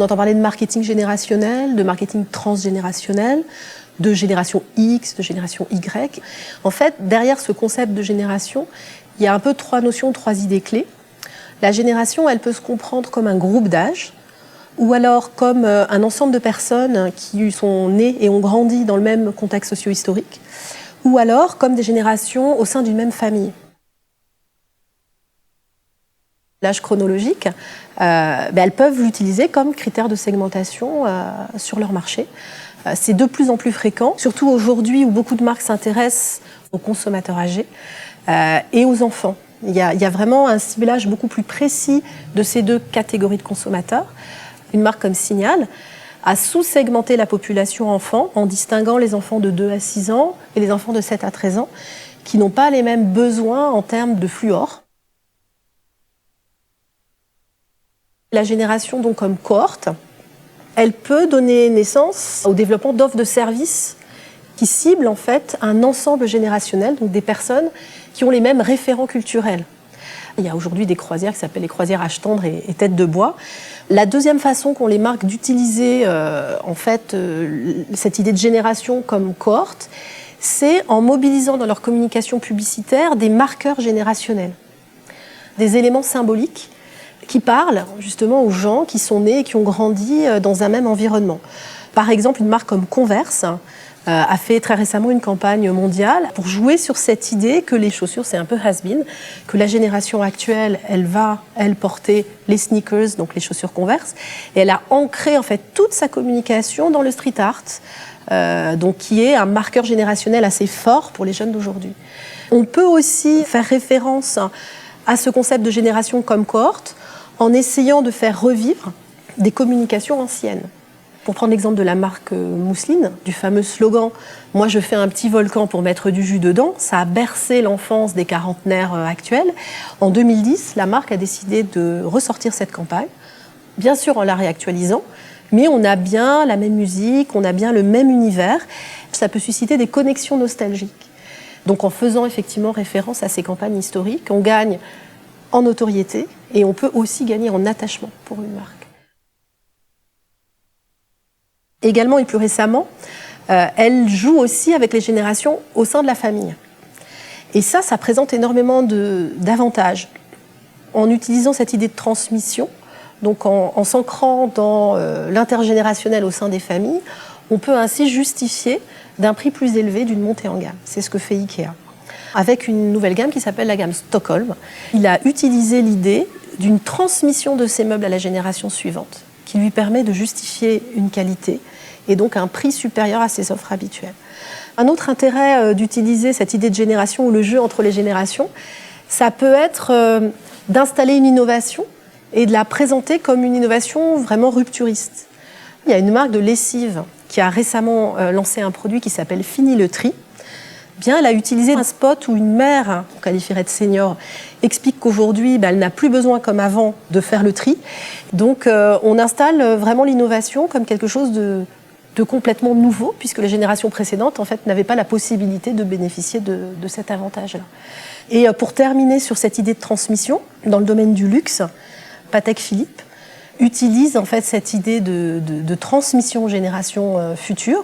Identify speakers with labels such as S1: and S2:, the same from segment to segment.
S1: entend parler de marketing générationnel, de marketing transgénérationnel, de génération X, de génération Y. En fait, derrière ce concept de génération, il y a un peu trois notions, trois idées clés. La génération, elle peut se comprendre comme un groupe d'âge, ou alors comme un ensemble de personnes qui sont nées et ont grandi dans le même contexte socio-historique, ou alors comme des générations au sein d'une même famille. L'âge chronologique, elles peuvent l'utiliser comme critère de segmentation sur leur marché. C'est de plus en plus fréquent, surtout aujourd'hui où beaucoup de marques s'intéressent aux consommateurs âgés et aux enfants. Il y a vraiment un ciblage beaucoup plus précis de ces deux catégories de consommateurs. Une marque comme Signal a sous-segmenté la population enfant en distinguant les enfants de 2 à 6 ans et les enfants de 7 à 13 ans qui n'ont pas les mêmes besoins en termes de fluor. La génération, donc, comme cohorte, elle peut donner naissance au développement d'offres de services qui ciblent en fait un ensemble générationnel, donc des personnes qui ont les mêmes référents culturels. Il y a aujourd'hui des croisières qui s'appellent les croisières âge tendre et tête de bois. La deuxième façon qu'ont les marques d'utiliser cette idée de génération comme cohorte, c'est en mobilisant dans leur communication publicitaire des marqueurs générationnels, des éléments symboliques qui parlent justement aux gens qui sont nés et qui ont grandi dans un même environnement. Par exemple, une marque comme Converse a fait très récemment une campagne mondiale pour jouer sur cette idée que les chaussures, c'est un peu has-been, que la génération actuelle, elle va porter les sneakers, donc les chaussures Converse, et elle a ancré en fait toute sa communication dans le street art, donc qui est un marqueur générationnel assez fort pour les jeunes d'aujourd'hui. On peut aussi faire référence à ce concept de génération comme cohorte en essayant de faire revivre des communications anciennes. Pour prendre l'exemple de la marque Mousseline, du fameux slogan « Moi je fais un petit volcan pour mettre du jus dedans », ça a bercé l'enfance des quarantenaires actuels. En 2010, la marque a décidé de ressortir cette campagne, bien sûr en la réactualisant, mais on a bien la même musique, on a bien le même univers. Ça peut susciter des connexions nostalgiques. Donc en faisant effectivement référence à ces campagnes historiques, on gagne en notoriété et on peut aussi gagner en attachement pour une marque. Également et plus récemment, elle joue aussi avec les générations au sein de la famille. Et ça présente énormément d'avantages. En utilisant cette idée de transmission, donc en s'ancrant dans l'intergénérationnel au sein des familles, on peut ainsi justifier d'un prix plus élevé d'une montée en gamme. C'est ce que fait Ikea. Avec une nouvelle gamme qui s'appelle la gamme Stockholm, il a utilisé l'idée d'une transmission de ses meubles à la génération suivante, qui lui permet de justifier une qualité et donc un prix supérieur à ses offres habituelles. Un autre intérêt d'utiliser cette idée de génération ou le jeu entre les générations, ça peut être d'installer une innovation et de la présenter comme une innovation vraiment rupturiste. Il y a une marque de lessive qui a récemment lancé un produit qui s'appelle Fini le tri. Bien, elle a utilisé un spot où une mère, qu'on qualifierait de senior, explique qu'aujourd'hui, elle n'a plus besoin comme avant de faire le tri. Donc on installe vraiment l'innovation comme quelque chose de complètement nouveau, puisque les générations précédentes en fait, n'avaient pas la possibilité de bénéficier de cet avantage-là. Et pour terminer sur cette idée de transmission, dans le domaine du luxe, Patek Philippe utilise en fait cette idée de transmission aux générations futures.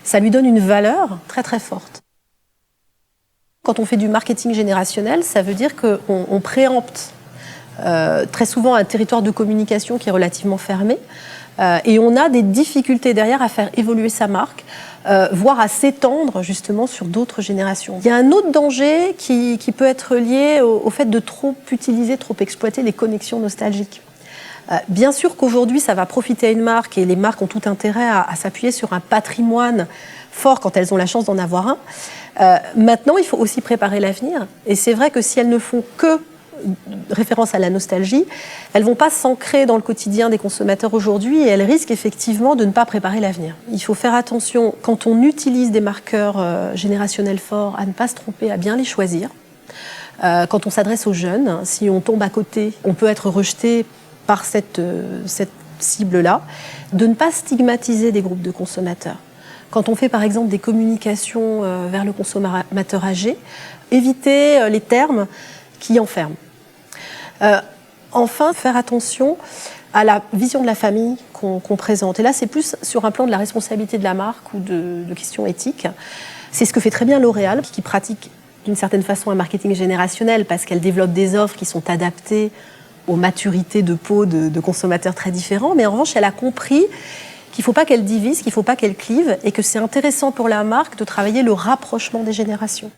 S1: Ça lui donne une valeur très très forte. Quand on fait du marketing générationnel, ça veut dire qu'on préempte très souvent un territoire de communication qui est relativement fermé et on a des difficultés derrière à faire évoluer sa marque, voire à s'étendre justement sur d'autres générations. Il y a un autre danger qui peut être lié au fait de trop utiliser, trop exploiter les connexions nostalgiques. Bien sûr qu'aujourd'hui, ça va profiter à une marque et les marques ont tout intérêt à s'appuyer sur un patrimoine fort quand elles ont la chance d'en avoir un. Maintenant, il faut aussi préparer l'avenir. Et c'est vrai que si elles ne font que référence à la nostalgie, elles ne vont pas s'ancrer dans le quotidien des consommateurs aujourd'hui et elles risquent effectivement de ne pas préparer l'avenir. Il faut faire attention, quand on utilise des marqueurs générationnels forts, à ne pas se tromper, à bien les choisir. Quand on s'adresse aux jeunes, si on tombe à côté, on peut être rejeté par cette cible-là, de ne pas stigmatiser des groupes de consommateurs. Quand on fait par exemple des communications vers le consommateur âgé, éviter les termes qui enferment. Enfin, faire attention à la vision de la famille qu'on présente. Et là, c'est plus sur un plan de la responsabilité de la marque ou de questions éthiques. C'est ce que fait très bien L'Oréal, qui pratique d'une certaine façon un marketing générationnel parce qu'elle développe des offres qui sont adaptées aux maturités de peau de consommateurs très différents. Mais en revanche, elle a compris qu'il ne faut pas qu'elle divise, qu'il ne faut pas qu'elle clive et que c'est intéressant pour la marque de travailler le rapprochement des générations.